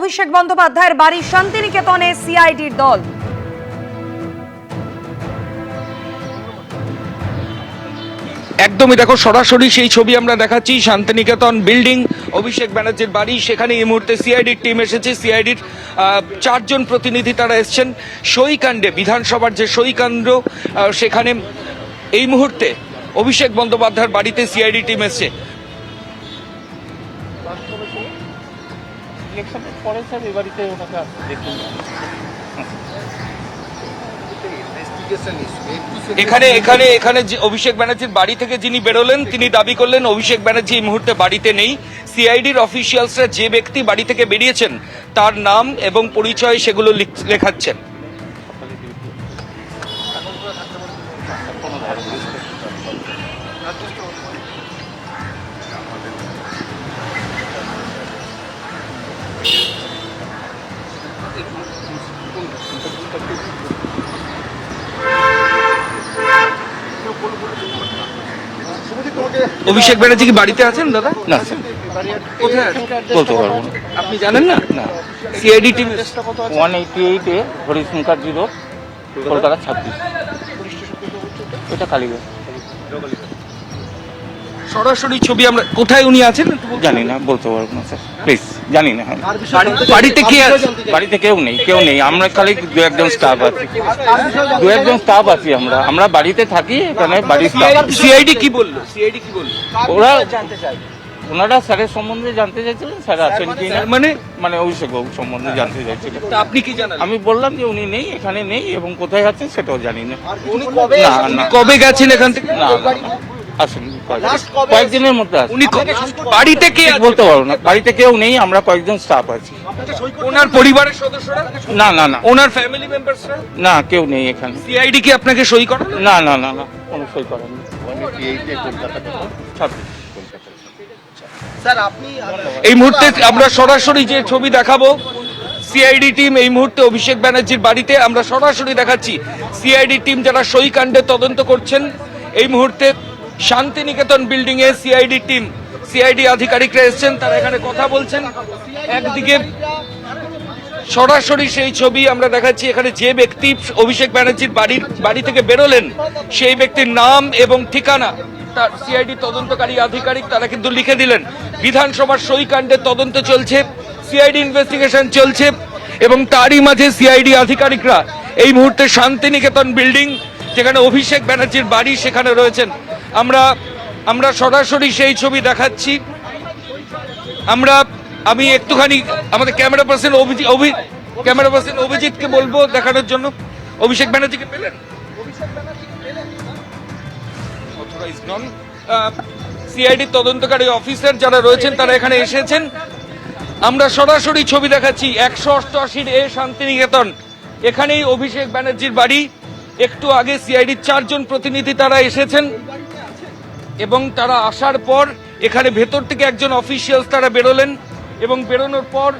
অভিষেক বন্দ্যোপাধ্যায়ের বাড়ি শান্তিনিকেতনে সিআইডির দল। একদমই দেখো, সরাসরি সেই ছবি আমরা দেখাচ্ছি। শান্তিনিকেতন বিল্ডিং, অভিষেক ব্যানার্জির বাড়ি, সেখানে এই মুহূর্তে সিআইডির টিম এসেছে। সিআইডির 4 জন প্রতিনিধি তারা এসছেন সইকাণ্ডে, বিধানসভার যে সইকাণ্ড, সেখানে এই মুহূর্তে অভিষেক বন্দ্যোপাধ্যায়ের বাড়িতে সিআইডি টিম এসছে। এখানে এখানে এখানে যে অভিষেক ব্যানার্জির বাড়ি থেকে যিনি বেরোলেন তিনি দাবি করলেন অভিষেক ব্যানার্জি এই মুহূর্তে বাড়িতে নেই। সিআইডির অফিসিয়ালসরা যে ব্যক্তি বাড়ি থেকে বেরিয়েছেন তার নাম এবং পরিচয় সেগুলো লেখাচ্ছেন। অভিষেক ব্যানার্জি কি বাড়িতে আছেন দাদা? না, কোথায় আছেন বলতে পারবো না। আপনি জানেন না? না, সিআইডি টিম 188-এ হরিশ মুখার্জি রোড, কলকাতা 26। এটা কালীগঞ্জ। সরাসরি ছবি আমরা কোথায় উনি আছেন জানি না, বলতে পারবো না স্যার, প্লিজ। জানি না। বাড়িতে কে আছে? বাড়িতে কেউ নেই। আমরা খালি দু একজন স্টাফ আছি। আমরা বাড়িতে থাকি, এখানে বাড়ির স্টাফ। সিআইডি কি বললো? ওরা ওনারা স্যারের সম্বন্ধে জানতে চাইছিলেন, স্যার আছেন কি না, মানে অভিষেক বাবু সম্বন্ধে জানতে চাইছিলেন। আপনি কি জানেন? আমি বললাম যে উনি নেই, এখানে নেই, এবং কোথায় আছেন সেটাও জানি না। কবে গেছেন এখান থেকে? না, আসেন কয়েকদিনের মধ্যে আসেন। উনি বাড়িতে কে বলতে পারবো না, বাড়িতে কেউ নেই, আমরা কয়েকজন স্টাফ আছি। ওনার পরিবারের সদস্যরা? না। ওনার ফ্যামিলি মেম্বারসরা? না, কেউ নেই এখানে। সিআইডি কি আপনাকে সই করেন? না, কোনো সই করেননি। এই মুহূর্তে আমরা সরাসরি যে ছবি দেখাবো, সিআইডি টিম এই মুহূর্তে অভিষেক ব্যানার্জির বাড়িতে আমরা সরাসরি দেখাচ্ছি। সিআইডি টিম যারা সইকাণ্ডে তদন্ত করছেন, এই মুহূর্তে শান্তিনিকেতন বিল্ডিং এ সিআইডি আধিকারিকরা এসেছেন, তারা এখানে কথা বলছেন। একদিকে সরাসরি সেই ছবি আমরা দেখাচ্ছি, এখানে যে ব্যক্তি অভিষেক ব্যানার্জির বাড়ি থেকে বেরোলেন সেই ব্যক্তির নাম এবং ঠিকানা তার সিআইডি তদন্তকারী আধিকারিক তারা কিন্তু লিখে দিলেন। বিধানসভার সইকাণ্ডে তদন্ত চলছে, সিআইডি ইনভেস্টিগেশন চলছে, এবং তারই মাঝে সিআইডি আধিকারিকরা এই মুহূর্তে শান্তিনিকেতন বিল্ডিং, যেখানে অভিষেক ব্যানার্জির বাড়ি, সেখানে রয়েছেন। আমরা সরাসরি সেই ছবি দেখাচ্ছি। আমি একটুখানি আমাদের ক্যামেরা পার্সন অভিজিৎকে বলবো দেখানোর জন্য। অভিষেক ব্যানার্জিকে পেলেন? সিআইডি তদন্তকারী অফিসার যারা রয়েছেন তারা এখানে এসেছেন। আমরা সরাসরি ছবি দেখাচ্ছি 188 শান্তিনিকেতন, এখানেই অভিষেক ব্যানার্জির বাড়ি। একটু আগে সিআইডির 4 জন প্রতিনিধি তারা এসেছেন, এবং তারা আসার পর এখানে ভেতর থেকে একজন অফিসিয়ালস তারা বেরোলেন, এবং বেরোনোর পর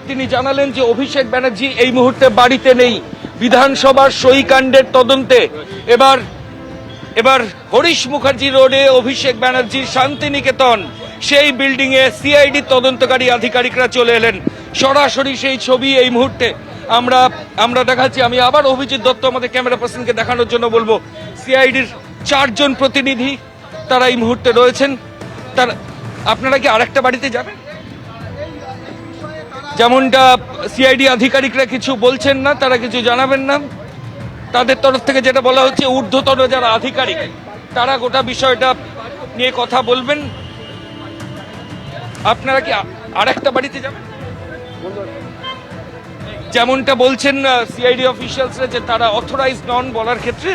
তিনি জানালেন যে অভিষেক ব্যানার্জি এই মুহূর্তে বাড়িতে নেই। বিধানসভার সইকাণ্ডের তদন্তে এবার হরিশ মুখার্জি রোডে অভিষেক ব্যানার্জির শান্তিনিকেতন সেই বিল্ডিং এ সিআইডি তদন্তকারী আধিকারিকরা চলে এলেন। সরাসরি সেই ছবি এই মুহূর্তে আমরা দেখাচ্ছি। আমি আবার অভিজিৎ দত্ত আমাদের ক্যামেরা পার্সনকে দেখানোর জন্য বলবো। সিআইডির 4 জন প্রতিনিধি তারা এই মুহূর্তে রয়েছেন। আপনারা কি আরেকটা বাড়িতে যাবেন? যেমনটা সিআইডি আধিকারিকরা কিছু বলছেন না, তারা কিছু জানাবেন না। তাদের তরফ থেকে যেটা বলা হচ্ছে, ঊর্ধ্বতন যারা আধিকারিক তারা গোটা বিষয়টা নিয়ে কথা বলবেন। আপনারা কি আরেকটা বাড়িতে যাবেন? যেমনটা বলছেন সিআইডি অফিসিয়ালসরা যে তারা অথরাইজ নন বলার ক্ষেত্রে,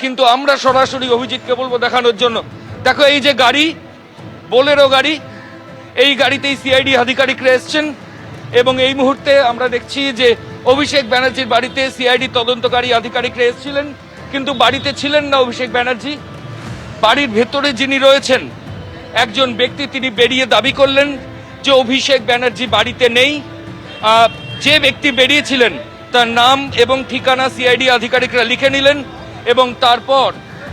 কিন্তু আমরা সরাসরি অভিজিৎকে বলবো দেখানোর জন্য। দেখো, এই যে গাড়ি, বোলেরো গাড়ি, এই গাড়িতেই সিআইডি আধিকারিকরা এসছেন, এবং এই মুহূর্তে আমরা দেখছি যে অভিষেক ব্যানার্জির বাড়িতে সিআইডি তদন্তকারী আধিকারিকরা এসেছিলেন, কিন্তু বাড়িতে ছিলেন না অভিষেক ব্যানার্জি। বাড়ির ভেতরে যিনি রয়েছেন একজন ব্যক্তি, তিনি বেরিয়ে দাবি করলেন যে অভিষেক ব্যানার্জি বাড়িতে নেই। যে ব্যক্তি বেরিয়েছিলেন তার নাম এবং ঠিকানা সিআইডি আধিকারিকরা লিখে নিলেন, এবং তারপর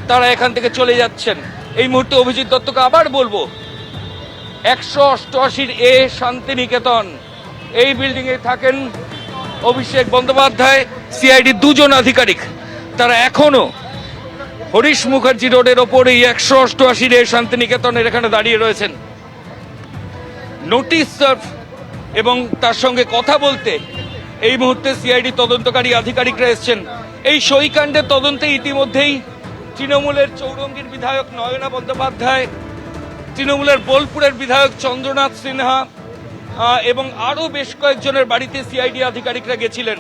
তারা এখান থেকে চলে যাচ্ছেন। এই মুহূর্তে অভিজিৎ দত্তকে আবার বলবো, 188 শান্তিনিকেতন এই বিল্ডিং এ থাকেন অভিষেক বন্দ্যোপাধ্যায়, সিআইডি দুজন আধিকারিক। তারা এখনো হরিশ মুখার্জি রোডের ওপর এই 188 এ শান্তিনিকেতনের এখানে দাঁড়িয়ে রয়েছেন। নোটিশ সার্ভ এবং তার সঙ্গে কথা বলতে এই মুহূর্তে সিআইডি তদন্তকারী আধিকারিকরা এসেছেন। এই সইকাণ্ডের তদন্তে ইতিমধ্যেই তৃণমূলের চৌরঙ্গীর বিধায়ক নয়না বন্দ্যোপাধ্যায়, তৃণমূলের বোলপুরের বিধায়ক চন্দ্রনাথ সিনহা এবং আরও বেশ কয়েকজনের বাড়িতে সিআইডি আধিকারিকরা গেছিলেন।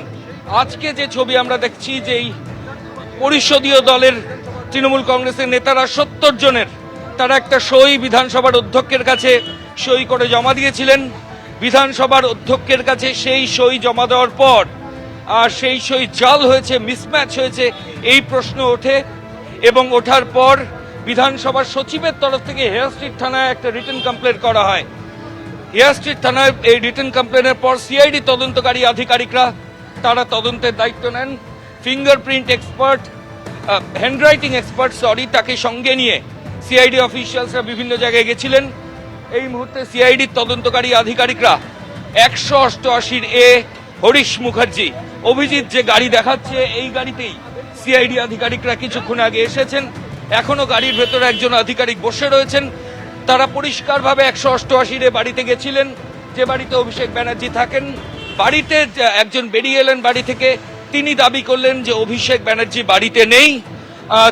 আজকে যে ছবি আমরা দেখছি যে এই পরিষদীয় দলের তৃণমূল কংগ্রেসের নেতারা 70 জনের তারা একটা সই বিধানসভার অধ্যক্ষের কাছে সই করে জমা দিয়েছিলেন। বিধানসভার অধ্যক্ষের কাছে সেই সই জমা দেওয়ার পর সেই সই জাল হয়েছে, মিসম্যাচ হয়েছে এই প্রশ্ন ওঠে এবং ওঠার পর বিধানসভার সচিবের তরফ থেকে হেয়ার স্ট্রিট থানায় একটা রিটেন কমপ্লেন করা হয়। হেয়ার স্ট্রিট থানায় এই রিটেন কমপ্লেনের পর সিআইডি তদন্তকারী আধিকারিকরা তারা তদন্তের দায়িত্ব নেন। ফিঙ্গারপ্রিন্ট এক্সপার্ট, হ্যান্ডরাইটিং এক্সপার্ট তাকে সঙ্গে নিয়ে সিআইডি অফিসিয়ালসরা বিভিন্ন জায়গায় গেছিলেন। এই মুহূর্তে সিআইডি তদন্তকারী আধিকারিকরা 188 এ হরিশ মুখার্জি অভিজিৎ যে গাড়ি দেখাচ্ছে এই গাড়িতেই সিআইডি আধিকারিকরা কিছুক্ষণ আগে এসেছেন। এখনো গাড়ির ভেতরে একজন আধিকারিক বসে রয়েছেন। তারা পরিষ্কারভাবে 188 এ বাড়িতে গেছিলেন, যে বাড়িতে অভিষেক ব্যানার্জি থাকেন। বাড়িতে একজন বেরিয়ে এলেন বাড়ি থেকে, তিনি দাবি করলেন যে অভিষেক ব্যানার্জি বাড়িতে নেই,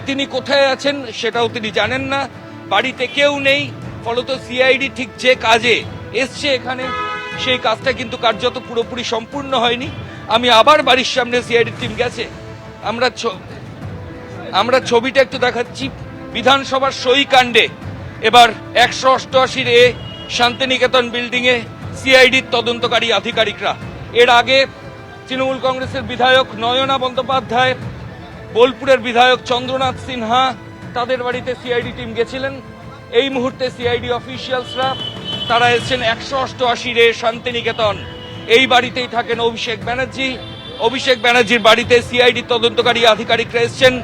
তিনি কোথায় আছেন সেটাও তিনি জানেন না, বাড়িতে কেউ নেই। ফলত সিআইডি ঠিক যে কাজে এসছে এখানে সেই কাজটা কিন্তু কার্যত পুরোপুরি সম্পূর্ণ হয়নি। আমি আবার বাড়ির সামনে সিআইডি টিম গেছে, আমরা ছবিটা একটু দেখাচ্ছি। বিধানসভার সই কাণ্ডে এবার 188 এ শান্তিনিকেতন বিল্ডিং এ সিআইডির তদন্তকারী আধিকারিকরা। এর আগে তৃণমূল কংগ্রেসের বিধায়ক নয়না বন্দ্যোপাধ্যায়, বোলপুরের বিধায়ক চন্দ্রনাথ সিনহা তাদের বাড়িতে সিআইডি টিম গেছিলেন। এই মুহূর্তে সিআইডি অফিসিয়ালসরা তারা এসেছেন 188 এ শান্তিনিকেতন। এই বাড়িতেই থাকেন অভিষেক ব্যানার্জি। অভিষেক ব্যানার্জির বাড়িতে সিআইডি তদন্তকারী আধিকারিকরা এসেছেন।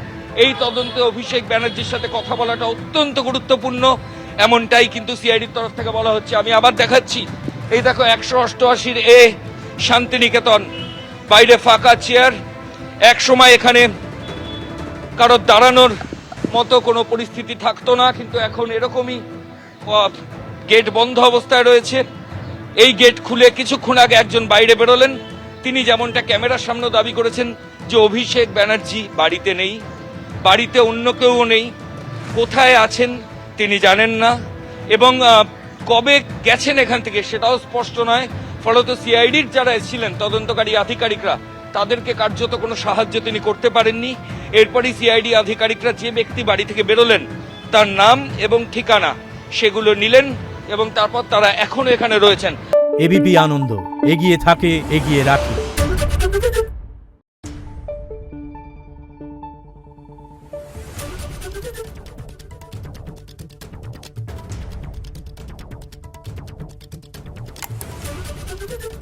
এই তদন্তে অভিষেক ব্যানার্জির সাথে কথা বলাটা অত্যন্ত গুরুত্বপূর্ণ, এমনটাই কিন্তু সিআইডির তরফ থেকে বলা হচ্ছে। আমি আবার দেখাচ্ছি, এই দেখো 188 এ শান্তিনিকেতন, বাইরে ফাঁকা চেয়ার। এক সময় এখানে কারোর দাঁড়ানোর মতো কোনো পরিস্থিতি থাকতো না, কিন্তু এখন এরকমই গেট বন্ধ অবস্থায় রয়েছে। এই গেট খুলে কিছুক্ষণ আগে একজন বাইরে বেরোলেন, তিনি যেমনটা ক্যামেরার সামনে দাবি করেছেন যে অভিষেক ব্যানার্জি বাড়িতে নেই, বাড়িতে অন্য কেউ নেই, কোথায় আছেন তিনি জানেন না এবং কবে গেছেন এখান থেকে সেটাও স্পষ্ট নয়। ফলত সিআইডির যারা ছিলেন তদন্তকারী আধিকারিকরা তাদেরকে কার্যত কোনো সাহায্য তিনি করতে পারেননি। এরপরই সিআইডি আধিকারিকরা যে ব্যক্তি বাড়ি থেকে বেরোলেন তার নাম এবং ঠিকানা সেগুলো নিলেন এবং তারপর তারা এখনো এখানে রয়েছেন। এবিপি আনন্দ, এগিয়ে থাকে, এগিয়ে রাখে। Thank you.